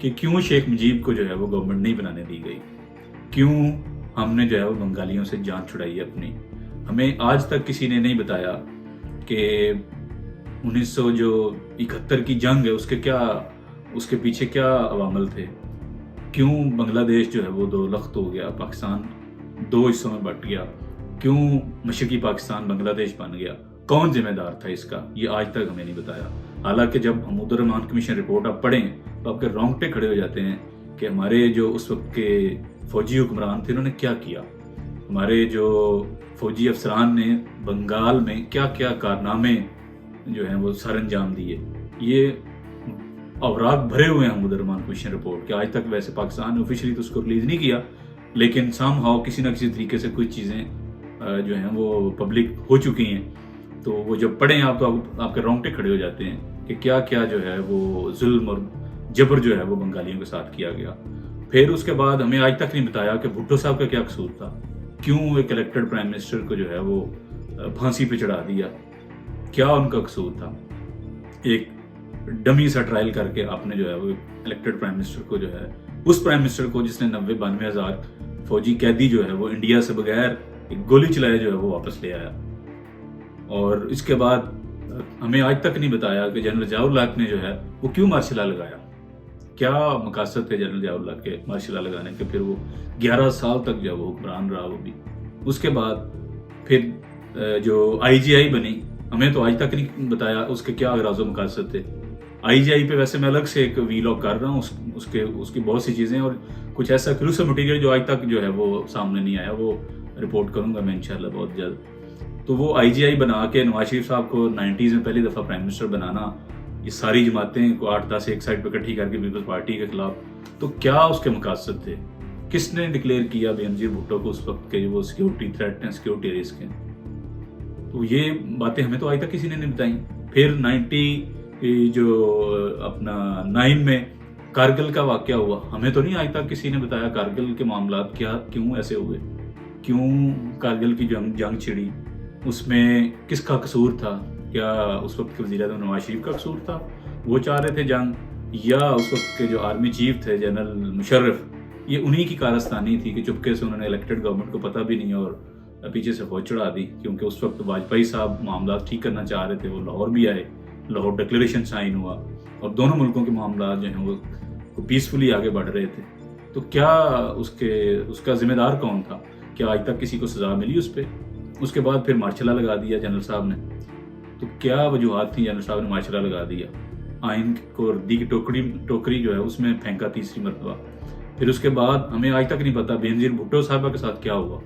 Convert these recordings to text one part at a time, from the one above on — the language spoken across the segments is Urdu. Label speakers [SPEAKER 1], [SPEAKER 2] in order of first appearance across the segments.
[SPEAKER 1] کہ کیوں شیخ مجیب کو جو ہے وہ گورنمنٹ نہیں بنانے دی گئی، کیوں ہم نے جو ہے وہ بنگالیوں سے جان چھڑائی اپنی. ہمیں آج تک کسی نے نہیں بتایا کہ 1971 کی جنگ ہے اس کے پیچھے کیا عوامل تھے، کیوں بنگلہ دیش جو ہے وہ دو لخت ہو گیا، پاکستان دو حصوں میں بٹ گیا، کیوں مشرقی پاکستان بنگلہ دیش بن گیا، کون ذمہ دار تھا اس کا، یہ آج تک ہمیں نہیں بتایا. حالانکہ جب حمود الرحمان کمیشن رپورٹ آپ پڑھیں تو آپ کے رونگٹے کھڑے ہو جاتے ہیں کہ ہمارے جو اس وقت کے فوجی حکمران تھے انہوں نے کیا کیا، ہمارے جو فوجی افسران نے بنگال میں کیا کیا کارنامے جو ہیں وہ سر انجام دیے. یہ اوراق بھرے ہوئے ہیں حمود الرحمان کمیشن رپورٹ کہ آج تک ویسے پاکستان نے آفیشلی تو اس کو ریلیز نہیں کیا، لیکن سام ہاؤ کسی نہ کسی طریقے سے کچھ چیزیں جو ہیں وہ پبلک ہو چکی ہیں. تو وہ جب پڑھیں آپ تو آپ کے رونگٹے کھڑے ہو جاتے ہیں کہ کیا کیا جو ہے وہ ظلم اور جبر جو ہے وہ بنگالیوں کے ساتھ کیا گیا. پھر اس کے بعد ہمیں آج تک نہیں بتایا کہ بھٹو صاحب کا کیا قصور تھا، کیوں ایک الیکٹڈ پرائم منسٹر کو جو ہے وہ پھانسی پہ چڑھا دیا، کیا ان کا قصور تھا. ایک ڈمی سا ٹرائل کر کے آپ نے جو ہے وہ الیکٹڈ پرائم منسٹر کو جو ہے اس پرائم منسٹر کو جس نے 90-92 ہزار فوجی قیدی جو ہے وہ انڈیا سے بغیر ایک گولی چلائے جو ہے وہ واپس لے آیا. اور اس کے بعد ہمیں آج تک نہیں بتایا کہ جنرل ضیاء الحق نے جو ہے وہ کیوں مارشل لا لگایا، کیا مقاصد تھے جنرل ضیاء الحق کے مارشل لا لگانے کے. پھر وہ 11 سال تک جو ہے وہ حکمران رہا وہ بھی. اس کے بعد پھر جو IGI بنی ہمیں تو آج تک نہیں بتایا اس کے کیا اغراض و مقاصد تھے. IGI پہ ویسے میں الگ سے ایک ویلاگ کر رہا ہوں، اس کی بہت سی چیزیں اور کچھ ایسا ایکسکلوسیو مٹیریل جو آج تک جو ہے وہ سامنے نہیں آیا وہ رپورٹ کروں گا میں انشاءاللہ بہت جلد. تو وہ IGI بنا کے نواز شریف صاحب کو 90s میں پہلی دفعہ پرائم منسٹر بنانا، یہ ساری جماعتیں کو 8-10 ایک سائڈ پہ اکٹھی کر کے پیپلز پارٹی کے خلاف، تو کیا اس کے مقاصد تھے، کس نے ڈکلیئر کیا بینظیر بھٹو کو اس وقت کے وہ سیکیورٹی تھریٹ ہیں، سیکیورٹی رسک ہیں. تو یہ باتیں ہمیں تو آج تک کسی نے نہیں بتائیں. پھر 90 جو اپنا 9 میں کارگل کا واقعہ ہوا، ہمیں تو نہیں آج تک کسی نے بتایا کارگل کے معاملات کیوں ایسے ہوئے، کیوں کارگل کی جنگ چھڑی، اس میں کس کا قصور تھا. کیا اس وقت کے وزیر اعظم نواز شریف کا قصور تھا، وہ چاہ رہے تھے جنگ، یا اس وقت کے جو آرمی چیف تھے جنرل مشرف، یہ انہی کی کارستانی تھی کہ چپکے سے انہوں نے الیکٹڈ گورنمنٹ کو پتہ بھی نہیں اور پیچھے سے فوج چڑھا دی. کیونکہ اس وقت واجپئی صاحب معاملات ٹھیک کرنا چاہ رہے تھے، وہ لاہور بھی آئے، لاہور ڈکلیریشن سائن ہوا اور دونوں ملکوں کے معاملات جو ہیں وہ پیسفلی آگے بڑھ رہے تھے. تو کیا اس کا ذمہ دار کون تھا، کیا آج تک کسی کو سزا ملی اس پہ. اس کے بعد پھر مارشل لا لگا دیا جنرل صاحب نے. تو کیا وجوہات تھیں جنرل صاحب نے مارشل لا لگا دیا، آئین کو ردی کی ٹوکری جو ہے اس میں پھینکا تیسری مرتبہ. پھر اس کے بعد ہمیں آج تک نہیں پتا بینظیر بھٹو صاحبہ کے ساتھ کیا ہوا،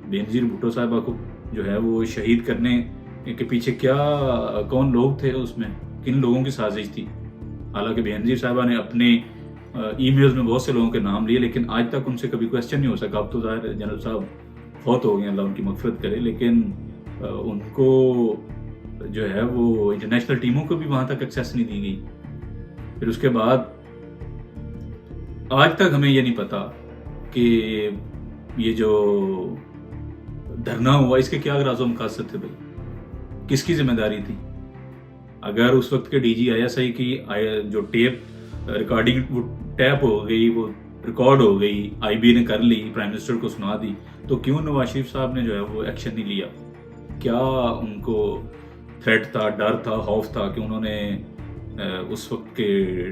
[SPEAKER 1] بینظیر بھٹو صاحبہ کو جو ہے وہ شہید کرنے کے پیچھے کون لوگ تھے، اس میں کن لوگوں کی سازش تھی. حالانکہ بینظیر صاحبہ نے اپنے ای میلز میں بہت سے لوگوں کے نام لیے، لیکن آج تک ان سے کبھی کویسچن نہیں ہو سکا. اب تو ظاہر جنرل صاحب فوت ہو گئے، اللہ ان کی مغفرت کرے، لیکن ان کو جو ہے وہ انٹرنیشنل ٹیموں کو بھی وہاں تک ایکسیس نہیں دی گئی. پھر اس کے بعد آج تک ہمیں یہ نہیں پتا کہ یہ جو دھرنا ہوا اس کے کیا اغراض و مقاصد تھے، بھائی کس کی ذمہ داری تھی. اگر اس وقت کے DG ISI کی جو ٹیپ ریکارڈنگ وہ ٹیپ ہو گئی، وہ ریکارڈ ہو گئی، IB نے کر لی، پرائم منسٹر کو سنا دی، تو کیوں نواز شریف صاحب نے جو ہے وہ ایکشن نہیں لیا. کیا ان کو تھریٹ تھا، ڈر تھا، خوف تھا کہ انہوں نے اس وقت کے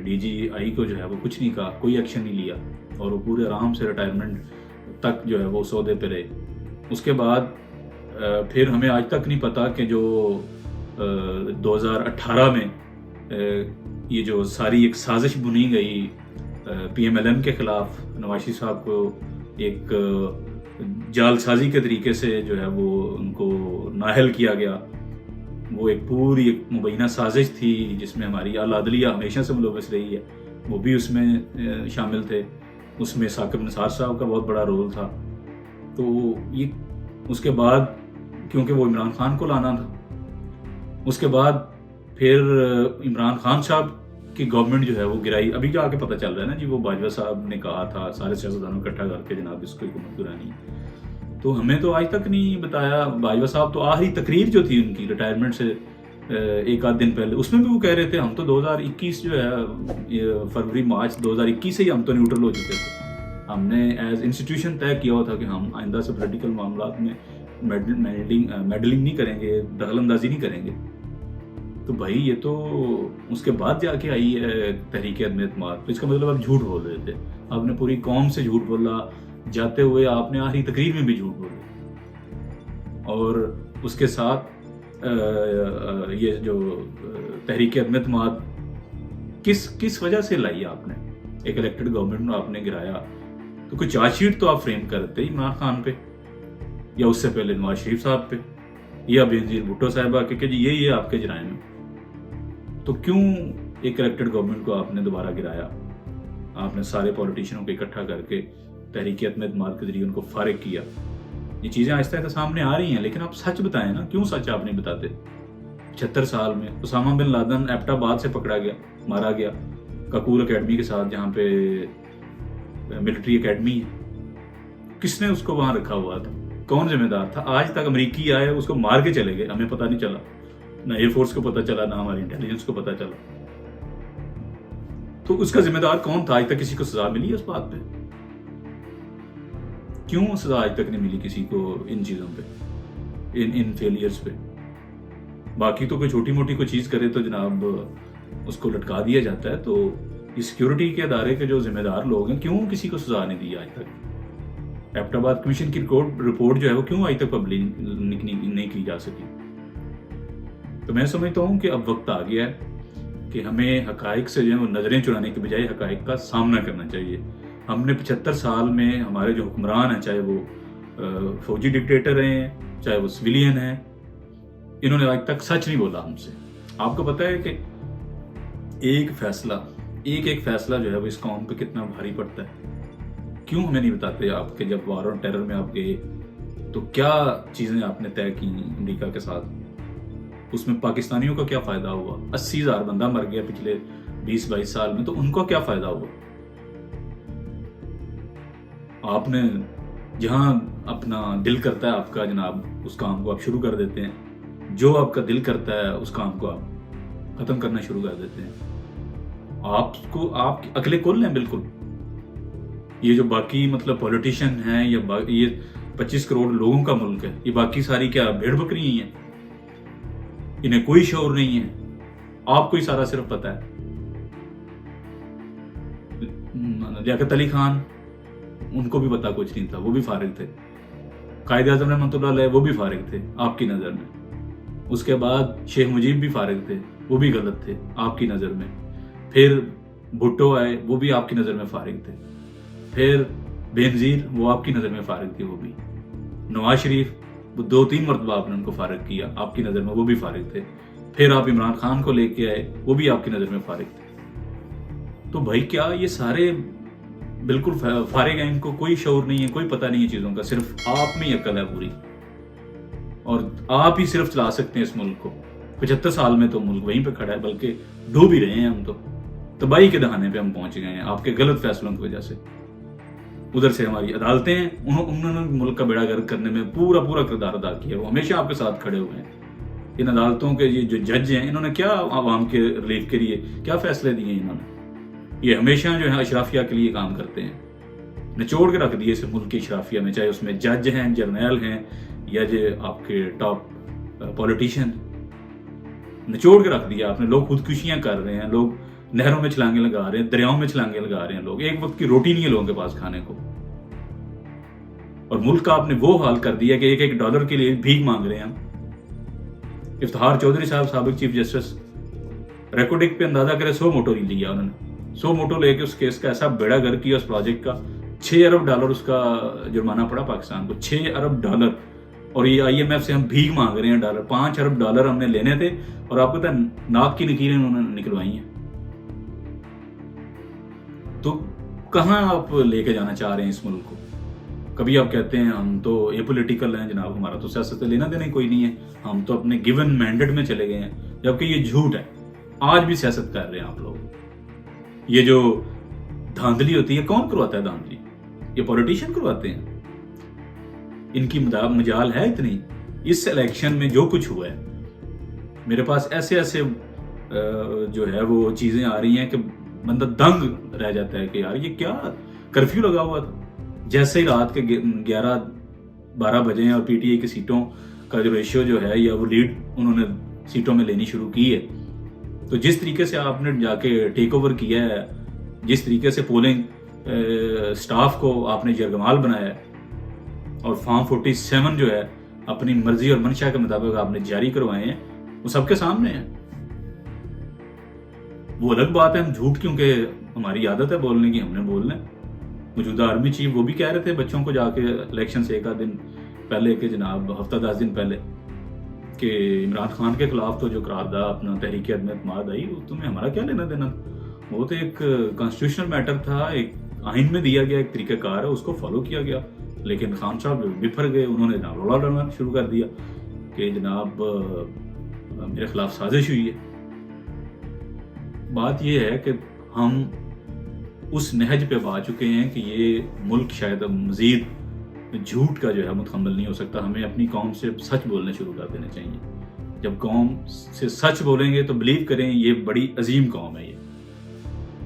[SPEAKER 1] DGI کو جو ہے وہ کچھ نہیں کہا، کوئی ایکشن نہیں لیا اور وہ پورے آرام سے ریٹائرمنٹ تک جو ہے وہ سودے پہ رہے. اس کے بعد پھر ہمیں آج تک نہیں پتا کہ جو 2018 میں یہ جو ساری ایک سازش بنی گئی PMLN کے خلاف، نواز شریف صاحب کو ایک جال سازی کے طریقے سے جو ہے وہ ان کو نااہل کیا گیا. وہ ایک پوری ایک مبینہ سازش تھی جس میں ہماری اعلیٰ عدلیہ ہمیشہ سے ملوث رہی ہے، وہ بھی اس میں شامل تھے. اس میں ثاقب نثار صاحب کا بہت بڑا رول تھا. تو یہ اس کے بعد کیونکہ وہ عمران خان کو لانا تھا، اس کے بعد پھر عمران خان صاحب کی گورنمنٹ جو ہے وہ گرائی. ابھی جا کے پتہ چل رہا ہے نا جی، وہ باجوہ صاحب نے کہا تھا سارے سیاستدانوں اکٹھا کر کے جناب اس کو حکومت گرانی. تو ہمیں تو آج تک نہیں بتایا. باجوہ صاحب تو آخری تقریر جو تھی ان کی ریٹائرمنٹ سے ایک آدھ دن پہلے اس میں بھی وہ کہہ رہے تھے ہم تو 2021 جو ہے فروری مارچ 2021 سے ہی ہم تو نیوٹرل ہو چکے تھے. ہم نے ایز انسٹیٹیوشن طے کیا ہوا تھا کہ ہم آئندہ سے پولیٹیکل معاملات میں میڈلنگ نہیں کریں گے, دخل اندازی نہیں کریں گے. تو بھائی یہ تو اس کے بعد جا کے آئی ہے تحریک عدم اعتماد. تو اس کا مطلب آپ جھوٹ بول رہے تھے, آپ نے پوری قوم سے جھوٹ بولا, جاتے ہوئے آپ نے آخری تقریر میں بھی جھوٹ بولا. اور اس کے ساتھ یہ جو تحریک عدم اعتماد کس وجہ سے لائی آپ نے, ایک الیکٹڈ گورنمنٹ میں آپ نے گرایا, تو کوئی چارج شیٹ تو آپ فریم کرتے عمران خان پہ, یا اس سے پہلے نواز شریف صاحب پہ, یا بینظیر بھٹو صاحبہ کہ جی یہی ہے آپ کے جرائم ہیں. تو کیوں ایک الیکٹڈ گورنمنٹ کو آپ نے دوبارہ گرایا؟ آپ نے سارے پولیٹیشنوں کو اکٹھا کر کے تحریک عدم اعتماد کے ذریعے ان کو فارغ کیا. یہ چیزیں آہستہ آہستہ سامنے آ رہی ہیں, لیکن آپ سچ بتائیں نا, کیوں سچ آپ نہیں بتاتے؟ 76 سال میں اسامہ بن لادن ایبٹ آباد سے پکڑا گیا, مارا گیا کاکول اکیڈمی کے ساتھ, جہاں پہ ملٹری اکیڈمی ہے. کس نے اس کو وہاں رکھا ہوا تھا؟ کون ذمہ دار تھا؟ آج تک امریکی آئے اس کو مار کے چلے گئے, ہمیں پتہ نہیں چلا, نہ ایئر فورس کو پتہ چلا, نہ ہماری انٹیلیجنس کو پتہ چلا. تو اس کا ذمہ دار کون تھا؟ آج تک کسی کو سزا ملی ہے اس بات پہ؟ کیوں سزا آج تک نہیں ملی کسی کو ان چیزوں پہ, ان فیلیئرز پہ؟ باقی تو کوئی چھوٹی موٹی کوئی چیز کرے تو جناب اس کو لٹکا دیا جاتا ہے. تو یہ سیکیورٹی کے ادارے کے جو ذمہ دار لوگ ہیں, کیوں کسی کو سزا نہیں دی آج تک؟ ایبٹ آباد کمیشن کی رپورٹ جو ہے وہ کیوں آج تک پبلک نہیں کی جا سکی؟ تو میں سمجھتا ہوں کہ اب وقت آ گیا ہے کہ ہمیں حقائق سے جو ہے وہ نظریں چرانے کے بجائے حقائق کا سامنا کرنا چاہیے. ہم نے 75 سال میں ہمارے جو حکمران ہیں, چاہے وہ فوجی ڈکٹیٹر ہیں, چاہے وہ سویلین ہیں, انہوں نے آج تک سچ نہیں بولا ہم سے. آپ کو پتہ ہے کہ ایک فیصلہ جو ہے وہ اس قوم پہ کتنا بھاری پڑتا ہے؟ کیوں ہمیں نہیں بتاتے آپ کہ جب وار آن ٹیرر میں آپ گئے تو کیا چیزیں آپ نے طے کی امریکہ کے ساتھ؟ اس میں پاکستانیوں کا کیا فائدہ ہوا؟ 80,000 بندہ مر گیا پچھلے 20-22 سال میں, تو ان کو کیا فائدہ ہوا؟ آپ نے جہاں اپنا دل کرتا ہے آپ کا جناب, اس کام کو آپ شروع کر دیتے ہیں. جو آپ کا دل کرتا ہے اس کام کو آپ ختم کرنا شروع کر دیتے ہیں. آپ کی عقلیں کل ہیں بالکل. یہ جو باقی مطلب پولیٹیشن ہیں, یا یہ 25 کروڑ لوگوں کا ملک ہے, یہ باقی ساری کیا بھیڑ بکری ہی ہیں؟ انہیں کوئی شعور نہیں ہے. آپ کو ہی سارا صرف پتا ہے. لیاقت علی خان, ان کو بھی پتا کچھ نہیں تھا, وہ بھی فارغ تھے. قائد اعظم رحمۃ اللہ علیہ وہ بھی فارغ تھے آپ کی نظر میں. اس کے بعد شیخ مجیب بھی فارغ تھے, وہ بھی غلط تھے آپ کی نظر میں. پھر بھٹو آئے, وہ بھی آپ کی نظر میں فارغ تھے. پھر بینظیر, وہ آپ کی نظر میں فارغ تھے, وہ بھی. نواز شریف, وہ 2-3 مرتبہ آپ نے ان کو فارغ کیا آپ کی نظر میں, وہ بھی فارغ تھے. پھر آپ عمران خان کو لے کے آئے, وہ بھی آپ کی نظر میں فارغ تھے. تو بھائی کیا یہ سارے بالکل فارغ ہیں, ان کو کوئی شعور نہیں ہے, کوئی پتہ نہیں ہے چیزوں کا, صرف آپ میں ہی عقل ہے پوری, اور آپ ہی صرف چلا سکتے ہیں اس ملک کو. 75 سال میں تو ملک وہیں پہ کھڑا ہے, بلکہ ڈوب ہی رہے ہیں ہم. تو تباہی کے دہانے پہ ہم پہنچ گئے ہیں آپ کے غلط فیصلوں کی وجہ سے. ادھر سے ہماری عدالتیں ہیں, انہوں نے ملک کا بیڑا گرک کرنے میں پورا کردار ادا کیا. وہ ہمیشہ آپ کے ساتھ کھڑے ہوئے ہیں. ان عدالتوں کے یہ جو جج ہیں, انہوں نے کیا عوام کے ریلیف کے لیے کیا فیصلے دیے انہوں نے؟ یہ ہمیشہ جو ہے اشرافیہ کے لیے کام کرتے ہیں. نچوڑ کے رکھ دیے اس ملک کی اشرافیہ میں, چاہے اس میں جج ہیں, جرنیل ہیں, یا جو آپ کے ٹاپ پولیٹیشین. نچوڑ کے رکھ دیا آپ نے. لوگ خودکشیاں کر رہے ہیں, لوگ نہروں میں چھلانگیں لگا رہے ہیں, دریاؤں میں چھلانگیں لگا رہے ہیں لوگ. ایک وقت کی روٹی نہیں ہے لوگوں کے پاس کھانے کو. اور ملک کا آپ نے وہ حال کر دیا کہ $1 کے لیے بھیک مانگ رہے ہیں ہم. افتخار چودھری صاحب, سابق چیف جسٹس, ریکارڈنگ پہ اندازہ کرے 100 موٹو نہیں لیا انہوں نے. 100 موٹو لے کے اس کیس کا ایسا بیڑا گر کیا اس پروجیکٹ کا. $6 ارب اس کا جرمانہ پڑا پاکستان کو. $6 ارب. اور یہ IMF سے ہم بھیک مانگ رہے ہیں ڈالر. $5 ارب ہم نے لینے تھے, اور آپ کو پتا ہے ناک کی نکیریں انہوں نے نکلوائی ہیں. تو کہاں آپ لے کے جانا چاہ رہے ہیں اس ملک کو؟ کبھی آپ کہتے ہیں ہم تو اے پولیٹیکل ہیں جناب, ہمارا تو سیاست سے لینا دینا کوئی نہیں ہے, ہم تو اپنے گیون مینڈیٹ میں چلے گئے ہیں. جبکہ یہ جھوٹ ہے. آج بھی سیاست کر رہے ہیں آپ لوگ. یہ جو دھاندلی ہوتی ہے, کون کرواتا ہے دھاندلی؟ یہ پولیٹیشین کرواتے ہیں. ان کی مجال ہے اتنی. اس الیکشن میں جو کچھ ہوا ہے, میرے پاس ایسے ایسے جو ہے وہ چیزیں آ رہی ہیں کہ بندہ دنگ رہ جاتا ہے کہ یار یہ کیا کرفیو لگا ہوا تھا. جیسے ہی رات کے 11-12 بجے ہیں اور پی ٹی آئی کی سیٹوں کا جو ریشیو جو ہے یا وہ لیڈ انہوں نے سیٹوں میں لینی شروع کی ہے, تو جس طریقے سے آپ نے جا کے ٹیک اوور کیا ہے, جس طریقے سے پولنگ سٹاف کو آپ نے یرغمال بنایا ہے اور فارم 47 جو ہے اپنی مرضی اور منشا کے مطابق آپ نے جاری کروائے ہیں, وہ سب کے سامنے ہیں. وہ الگ بات ہے ہم جھوٹ کیونکہ ہماری عادت ہے بولنے کی, ہم نے بولنا ہے. موجودہ آرمی چیف وہ بھی کہہ رہے تھے بچوں کو جا کے الیکشن سے ایک آدھ دن پہلے کہ جناب ہفتہ 10 دن پہلے کہ عمران خان کے خلاف تو جو قرارداد اپنا تحریک عدم اعتماد آئی تمہیں ہمارا کیا لینا دینا, وہ تو ایک کانسٹیٹیوشنل میٹر تھا, ایک آئین میں دیا گیا ایک طریقہ کار ہے, اس کو فالو کیا گیا. لیکن خان صاحب بفر گئے, انہوں نے رولا ڈالنا شروع کر دیا کہ جناب میرے خلاف سازش ہوئی ہے. بات یہ ہے کہ ہم اس نہج پہ آ چکے ہیں کہ یہ ملک شاید اب مزید جھوٹ کا جو ہے متحمل نہیں ہو سکتا. ہمیں اپنی قوم سے سچ بولنے شروع کر دینے چاہیے. جب قوم سے سچ بولیں گے تو بلیو کریں یہ بڑی عظیم قوم ہے.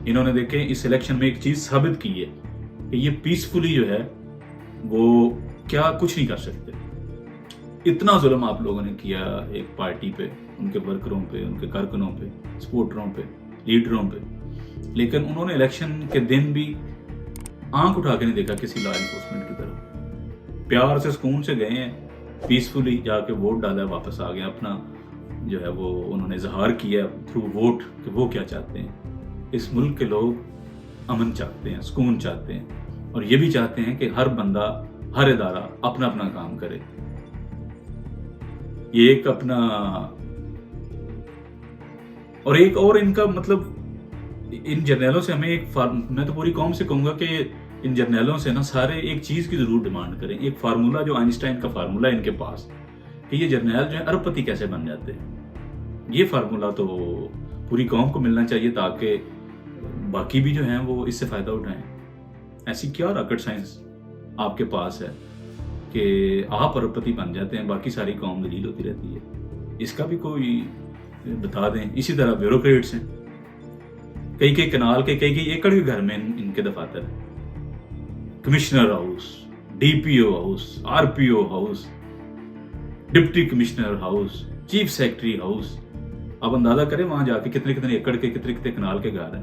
[SPEAKER 1] انہوں نے دیکھیں اس الیکشن میں ایک چیز ثابت کی ہے کہ یہ پیسفلی جو ہے وہ کیا کچھ نہیں کر سکتے. اتنا ظلم آپ لوگوں نے کیا ایک پارٹی پہ, ان کے ورکروں پہ, ان کے کارکنوں پہ, سپورٹروں پہ, لیڈروں پہ, لیکن انہوں نے الیکشن کے دن بھی آنکھ اٹھا کے نہیں دیکھا کسی لا انفورسمنٹ کی طرف. پیار سے سکون سے گئے ہیں, پیسفلی جا کے ووٹ ڈالا, واپس آ گئے. اپنا جو ہے وہ انہوں نے اظہار کیا تھرو ووٹ کہ وہ کیا چاہتے ہیں. اس ملک کے لوگ امن چاہتے ہیں, سکون چاہتے ہیں, اور یہ بھی چاہتے ہیں کہ ہر بندہ, ہر ادارہ اپنا اپنا کام کرے. یہ ایک اپنا اور ایک اور ان کا مطلب ان جرنیلوں سے ہمیں ایک میں تو پوری قوم سے کہوں گا کہ ان جرنیلوں سے نا سارے ایک چیز کی ضرور ڈیمانڈ کریں, ایک فارمولا جو آئنسٹائن کا فارمولا ہے ان کے پاس کہ یہ جرنیل جو ہے ارب پتی کیسے بن جاتے ہیں. یہ فارمولا تو پوری قوم کو ملنا چاہیے تاکہ باقی بھی جو ہیں وہ اس سے فائدہ اٹھائیں. ایسی کیا راکٹ سائنس آپ کے پاس ہے کہ آپ ارب پتی بن جاتے ہیں, باقی ساری قوم دلیل ہوتی رہتی ہے. اس کا بھی کوئی بتا دیں. اسی طرح بیوروکریٹس ہیں, کئی کنال کے کئی ایکڑ کے گھر میں ان کے دفاتر ہیں. Commissioner house, D P O house, R P O house, deputy commissioner house, chief secretary house. آپ اندازہ کریں وہاں جا کے کتنے ایکڑ کے کتنے کنال کے گھر ہیں,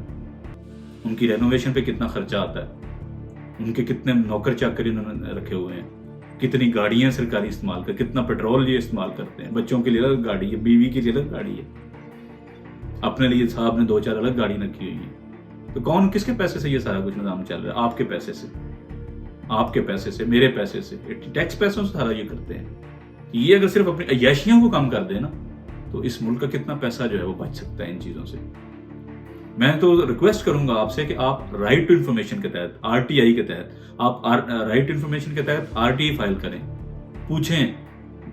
[SPEAKER 1] ان کی رینوویشن پہ کتنا خرچہ آتا ہے, ان کے کتنے نوکر چاکر انہوں نے رکھے ہوئے ہیں, کتنی گاڑیاں سرکاری استعمال کر, کتنا پیٹرول یہ استعمال کرتے ہیں. بچوں کے لیے الگ گاڑی ہے, بیوی کے لیے الگ گاڑی ہے, اپنے لیے صاحب نے 2-4 الگ گاڑی رکھی ہوئی ہے. تو کون کس کے پیسے سے یہ سارا کچھ نظام چل رہا ہے؟ آپ کے پیسے سے, آپ کے پیسے سے, میرے پیسے سے, ٹیکس پیسوں سے سارا یہ کرتے ہیں. یہ اگر صرف اپنی عیاشیوں کو کم کر دے نا تو اس ملک کا کتنا پیسہ جو ہے وہ بچ سکتا ہے ان چیزوں سے. میں تو ریکویسٹ کروں گا آپ سے کہ آپ رائٹ ٹو انفارمیشن کے تحت, آر ٹی آئی کے تحت, آپ رائٹ ٹو انفارمیشن کے تحت آر ٹی آئی فائل کریں, پوچھیں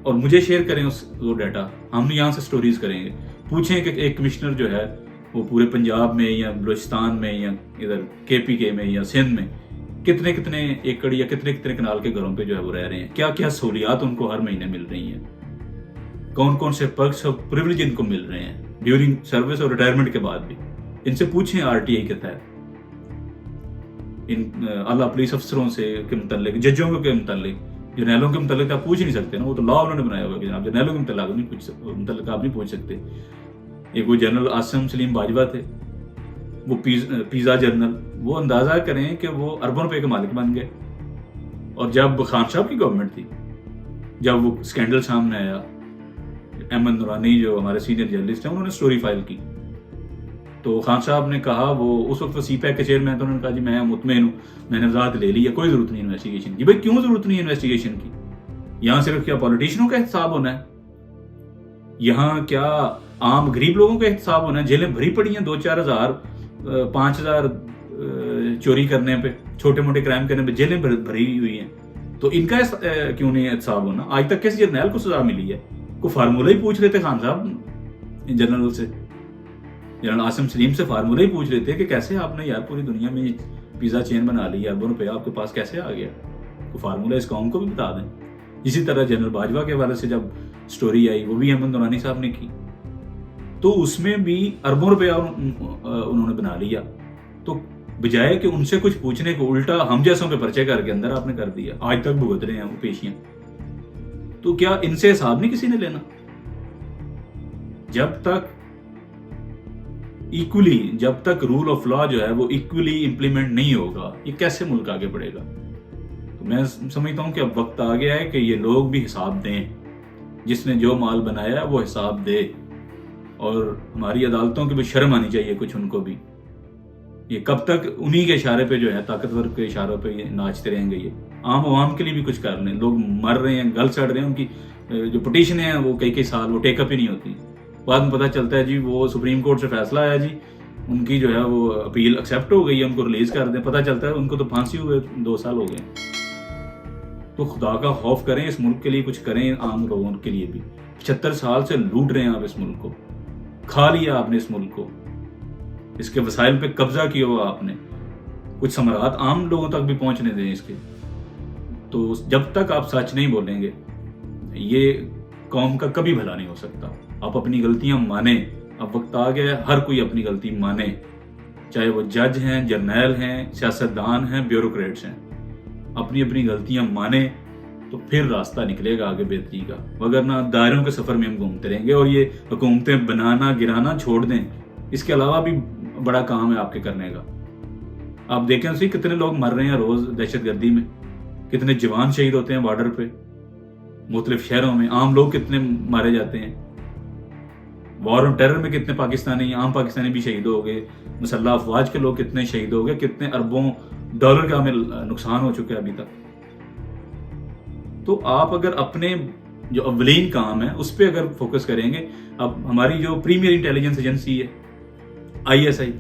[SPEAKER 1] اور مجھے شیئر کریں وہ ڈیٹا. ہم یہاں سے سٹوریز کریں گے. پوچھیں کہ ایک کمشنر جو ہے وہ پورے پنجاب میں یا بلوچستان میں یا ادھر کے پی کے میں یا سندھ میں کتنے ایکڑ یا کتنے کنال کے گھروں پہ جو ہے وہ رہ رہے ہیں, کیا سہولیات ان کو ہر مہینے مل رہی ہیں, کون سے پرکس اور پریویلیج ان کو مل رہے ہیں ڈیورنگ سروس اور ریٹائرمنٹ کے بعد بھی. ان سے پوچھیں آر ٹی آئی کے تحت, ان اعلیٰ پولیس افسروں سے کے متعلق, ججوں کے متعلق, جرنیلوں کے متعلق آپ پوچھ نہیں سکتے نا, وہ تو لا انہوں نے بنایا ہوا ہے کہ جناب جرنیلوں کے متعلق آپ نہیں پوچھ سکتے. ایک وہ جنرل عاصم سلیم باجوہ تھے, وہ پیزا جنرل, وہ اندازہ کریں کہ وہ اربوں روپے کے مالک بن گئے. اور جب خان صاحب کی گورنمنٹ تھی, جب وہ اسکینڈل سامنے آیا, احمد نورانی جو ہمارے سینئر جرنلسٹ ہیں انہوں نے سٹوری فائل کی, تو خان صاحب نے کہا, وہ اس وقت سی پیک کے چیئرمین ہیں, تو انہوں نے کہا جی میں مطمئن ہوں, میں نے وضاحت لے لی ہے, کوئی ضرورت نہیں انویسٹیگیشن کی. بھائی کیوں ضرورت نہیں انویسٹیگیشن کی؟ یہاں صرف کیا پولیٹیشنوں کا احتساب ہونا ہے؟ یہاں کیا عام غریب لوگوں کا احتساب ہونا ہے؟ جیلیں بھری پڑی ہیں 2-4 ہزار 5,000 چوری کرنے پہ, چھوٹے موٹے کرائم کرنے پہ جیلیں بھری ہوئی ہیں. تو ان کا کیوں نہیں احتساب ہونا؟ آج تک کس جرنیل کو سزا ملی ہے؟ کوئی فارمولہ ہی پوچھ لیتے خان صاحب جنرل سے, جنرل عاصم سلیم سے فارمولہ ہی پوچھ لیتے کہ کیسے آپ نے یار پوری دنیا میں پیزا چین بنا لی, اربوں روپے آپ کے پاس کیسے آ گیا؟ تو فارمولہ اس قوم کو بھی بتا دیں. اسی طرح جنرل باجوہ کے حوالے سے جب سٹوری آئی, وہ بھی احمد نورانی صاحب نے کی, تو اس میں بھی اربوں روپیہ انہوں نے بنا لیا. تو بجائے کہ ان سے کچھ پوچھنے کو الٹا ہم جیسوں پہ پرچے کر کے اندر آپ نے کر دیا. آج تک بھگت رہے ہیں وہ پیشیاں. تو کیا ان سے حساب نہیں کسی نے لینا؟ جب تک ایکولی، جب تک رول آف لا جو ہے وہ ایکولی امپلیمنٹ نہیں ہوگا، یہ کیسے ملک آگے بڑھے گا؟ تو میں سمجھتا ہوں کہ اب وقت آ گیا ہے کہ یہ لوگ بھی حساب دیں. جس نے جو مال بنایا وہ حساب دے. اور ہماری عدالتوں کی بھی شرم آنی چاہیے کچھ ان کو بھی. یہ کب تک انہی کے اشارے پہ جو ہے، طاقتور کے اشاروں پہ یہ ناچتے رہیں گے؟ یہ عام عوام کے لیے بھی کچھ کر لیں. لوگ مر رہے ہیں، گل سڑ رہے ہیں، ان کی جو پٹیشنیں ہیں وہ کئی سال وہ ٹیک اپ ہی نہیں ہوتی. بعد میں پتہ چلتا ہے جی وہ سپریم کورٹ سے فیصلہ آیا جی ان کی جو ہے وہ اپیل ایکسیپٹ ہو گئی ہے، ان کو ریلیز کر دیں. پتہ چلتا ہے ان کو تو پھانسی ہوئے 2 سال ہو گئے. تو خدا کا خوف کریں، اس ملک کے لیے کچھ کریں. عام لوگوں کے لیے بھی 75 سال سے لوٹ رہے ہیں آپ اس ملک کو. کھا لیا آپ نے اس ملک کو، اس کے وسائل پہ قبضہ کیا ہوا آپ نے. کچھ ثمرات عام لوگوں تک بھی پہنچنے دیں اس کے. تو جب تک آپ سچ نہیں بولیں گے یہ قوم کا کبھی بھلا نہیں ہو سکتا. آپ اپنی غلطیاں مانیں. اب وقت آ گیا ہے ہر کوئی اپنی غلطی مانے، چاہے وہ جج ہیں، جرنیل ہیں، سیاستدان ہیں، بیوروکریٹس ہیں. اپنی اپنی غلطیاں مانیں تو پھر راستہ نکلے گا آگے بہتری کا. وگرنہ دائروں کے سفر میں ہم گھومتے رہیں گے اور یہ حکومتیں بنانا گرانا چھوڑ دیں. اس کے علاوہ بھی بڑا کام ہے آپ کے کرنے کا. آپ دیکھیں سی کتنے لوگ مر رہے ہیں روز دہشت گردی میں، کتنے جوان شہید ہوتے ہیں بارڈر پہ، مختلف شہروں میں. عام لوگ کتنے مارے جاتے ہیں. وار آن ٹیرر میں کتنے پاکستانی، عام پاکستانی بھی شہید ہو گئے. مسلح افواج کے لوگ کتنے شہید ہو گئے. کتنے اربوں ڈالر کا ہمیں نقصان ہو چکا ہے ابھی تک. تو آپ اگر اپنے جو اولین کام ہے اس پہ اگر فوکس کریں گے. اب ہماری جو پریمیئر انٹیلیجنس ایجنسی ہے ISI،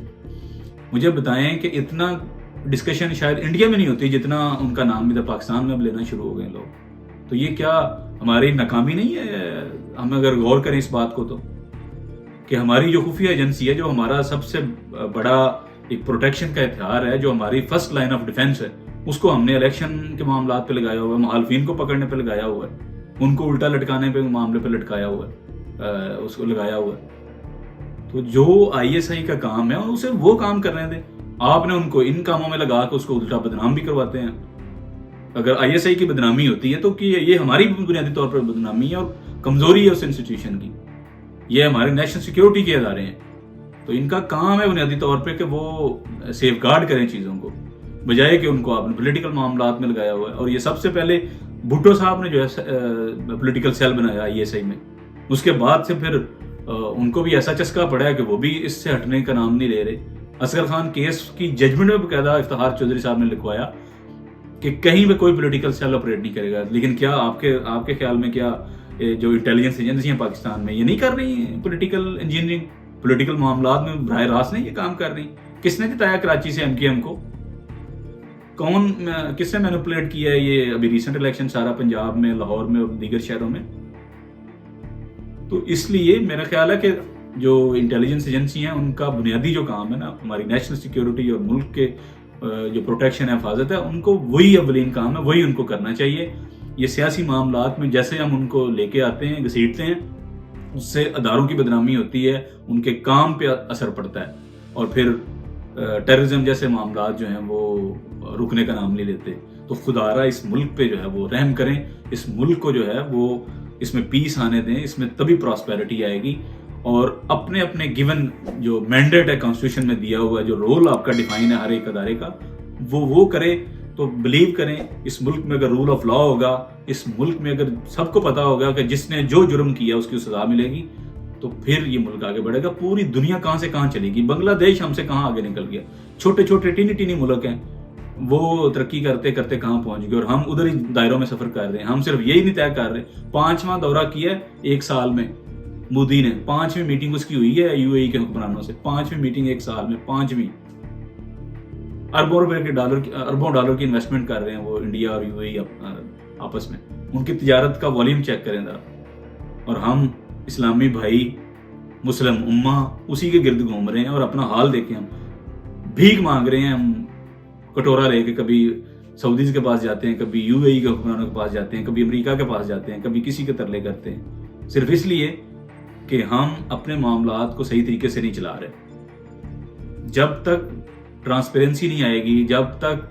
[SPEAKER 1] مجھے بتائیں کہ اتنا ڈسکشن شاید انڈیا میں نہیں ہوتی جتنا ان کا نام ادھر پاکستان میں اب لینا شروع ہو گئے لوگ. تو یہ کیا ہماری ناکامی نہیں ہے؟ ہم اگر غور کریں اس بات کو تو کہ ہماری جو خفیہ ایجنسی ہے، جو ہمارا سب سے بڑا ایک پروٹیکشن کا ہتھیار ہے، جو ہماری فرسٹ لائن آف ڈیفینس ہے، اس کو ہم نے الیکشن کے معاملات پہ لگایا ہوا ہے، مخالفین کو پکڑنے پہ لگایا ہوا ہے، ان کو الٹا لٹکانے پہ معاملے پہ لٹکایا ہوا ہے، اس کو لگایا ہوا ہے. تو جو ISI کا کام ہے اسے وہ کام کرنے دیں. آپ نے ان کو ان کاموں میں لگا کے اس کو الٹا بدنام بھی کرواتے ہیں. اگر ISI کی بدنامی ہوتی ہے تو کہ یہ ہماری بنیادی طور پر بدنامی ہے اور کمزوری ہے اس انسٹیٹیوشن کی. یہ ہمارے نیشنل سیکیورٹی کے ادارے ہیں. تو ان کا کام ہے بنیادی طور پہ کہ وہ سیف گارڈ کریں چیزوں کو، بجائے کہ ان کو آپ نے پولیٹیکل معاملات میں لگایا ہوا ہے. اور یہ سب سے پہلے بھٹو صاحب نے جو ہے پولیٹیکل سیل بنایا ISI میں. اس کے بعد سے پھر ان کو بھی ایسا چسکا پڑا ہے کہ وہ بھی اس سے ہٹنے کا نام نہیں لے رہے. اصغر خان کیس کی ججمنٹ میں باقاعدہ افتخار چودھری صاحب نے لکھوایا کہ کہیں بھی کوئی پولیٹیکل سیل آپریٹ نہیں کرے گا. لیکن کیا آپ کے خیال میں کیا جو انٹیلیجنس ایجنسی ہیں پاکستان میں یہ نہیں کر رہی ہیں پولیٹیکل انجینئرنگ، پولیٹیکل معاملات میں براہ راست نہیں یہ کام کر رہی؟ کس نے جتایا کراچی سے MKM کو؟ کس نے مینوپولیٹ کیا ہے یہ ابھی ریسنٹ الیکشن سارا پنجاب میں، لاہور میں اور دیگر شہروں میں؟ تو اس لیے میرا خیال ہے کہ جو انٹیلیجنس ایجنسی ہیں ان کا بنیادی جو کام ہے نا، ہماری نیشنل سیکیورٹی اور ملک کے جو پروٹیکشن ہے، حفاظت ہے، ان کو وہی اولین کام ہے، وہی ان کو کرنا چاہیے. یہ سیاسی معاملات میں جیسے ہم ان کو لے کے آتے ہیں، گھسیٹتے ہیں، اس سے اداروں کی بدنامی ہوتی ہے، ان کے کام پہ اثر پڑتا ہے. اور پھر ٹیررزم جیسے معاملات جو ہیں وہ رکنے کا نام نہیں لیتے. تو خدارہ اس ملک پہ جو ہے وہ رحم کریں. اس ملک کو جو ہے وہ اس میں پیس آنے دیں. اس میں تبھی پراسپیرٹی آئے گی. اور اپنے اپنے گیون جو مینڈیٹ ہے کانسٹیٹیوشن میں دیا ہوا ہے، جو رول آپ کا ڈیفائن ہے ہر ایک ادارے کا، وہ کرے. تو بلیو کریں اس ملک میں اگر رول آف لا ہوگا، اس ملک میں اگر سب کو پتا ہوگا کہ جس نے جو جرم کیا اس کی سزا ملے گی، تو پھر یہ ملک آگے بڑھے گا. پوری دنیا کہاں سے کہاں چلے گی. بنگلہ دیش ہم سے کہاں آگے نکل گیا. چھوٹے چھوٹے ٹینی ملک ہیں، وہ ترقی کرتے کرتے کہاں پہنچ گئے اور ہم ادھر ہی دائروں میں سفر کر رہے ہیں. ہم صرف یہی نہیں طے کر رہے. 5واں دورہ کیا ہے 1 سال میں مودی نے. 5ویں میٹنگ اس کی ہوئی ہے UAE کے حکمرانوں سے. 5ویں میٹنگ 1 سال میں، 5ویں. اربوں ڈالر کی انویسٹمنٹ کر رہے ہیں وہ انڈیا اور UAE آپس میں. ان کی تجارت کا والیوم چیک کریں ذرا. اور ہم اسلامی بھائی مسلم امہ اسی کے گرد گھوم رہے ہیں اور اپنا حال دیکھیں. ہم بھیک مانگ رہے ہیں. ہم کٹورا لے کے کبھی سعودیز کے پاس جاتے ہیں، کبھی UAE کے حکمرانوں کے پاس جاتے ہیں، کبھی امریکہ کے پاس جاتے ہیں، کبھی کسی کے ترلے کرتے ہیں، صرف اس لیے کہ ہم اپنے معاملات کو صحیح طریقے سے نہیں چلا رہے. جب تک ٹرانسپیرنسی نہیں آئے گی، جب تک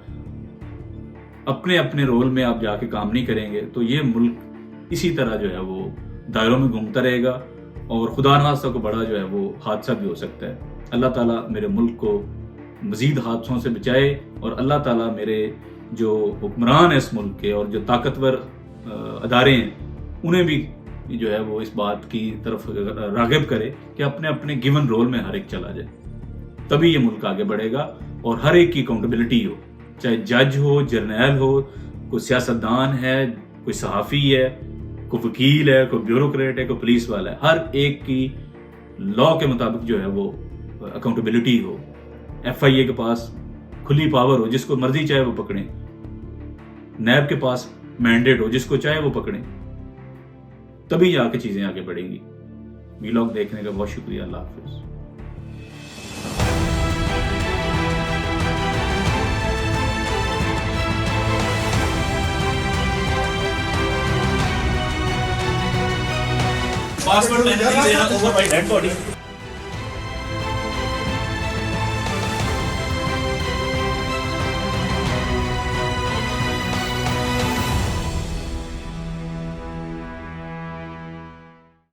[SPEAKER 1] اپنے اپنے رول میں آپ جا کے کام نہیں کریں گے، تو یہ ملک اسی طرح جو ہے وہ دائروں میں گھومتا رہے گا اور خدا نخواستہ کو بڑا جو ہے وہ حادثہ بھی ہو سکتا ہے. اللہ تعالیٰ میرے ملک کو مزید حادثوں سے بچائے، اور اللہ تعالیٰ میرے جو حکمران ہیں اس ملک کے اور جو طاقتور ادارے ہیں انہیں بھی جو ہے وہ اس بات کی طرف راغب کرے کہ اپنے اپنے گیون رول میں ہر ایک چلا جائے. تبھی یہ ملک آگے بڑھے گا اور ہر ایک کی اکاؤنٹیبلٹی ہو، چاہے جج ہو، جرنیل ہو، کوئی سیاستدان ہے، کوئی صحافی ہے، کوئی وکیل ہے، کوئی بیوروکریٹ ہے، کوئی پولیس والا ہے. ہر ایک کی لا کے مطابق جو ہے وہ اکاؤنٹیبلٹی ہو. ایف آئی اے کے پاس کھلی پاور ہو، جس کو مرضی چاہے وہ پکڑیں. نیب کے پاس مینڈیٹ ہو، جس کو چاہے وہ پکڑیں. تبھی جا کے چیزیں آگے بڑھیں گی. ویلاگ دیکھنے کا بہت شکریہ. اللہ حافظ.
[SPEAKER 2] پاسورڈ میں نہیں دینا اوور بائی ڈیڈ باڈی.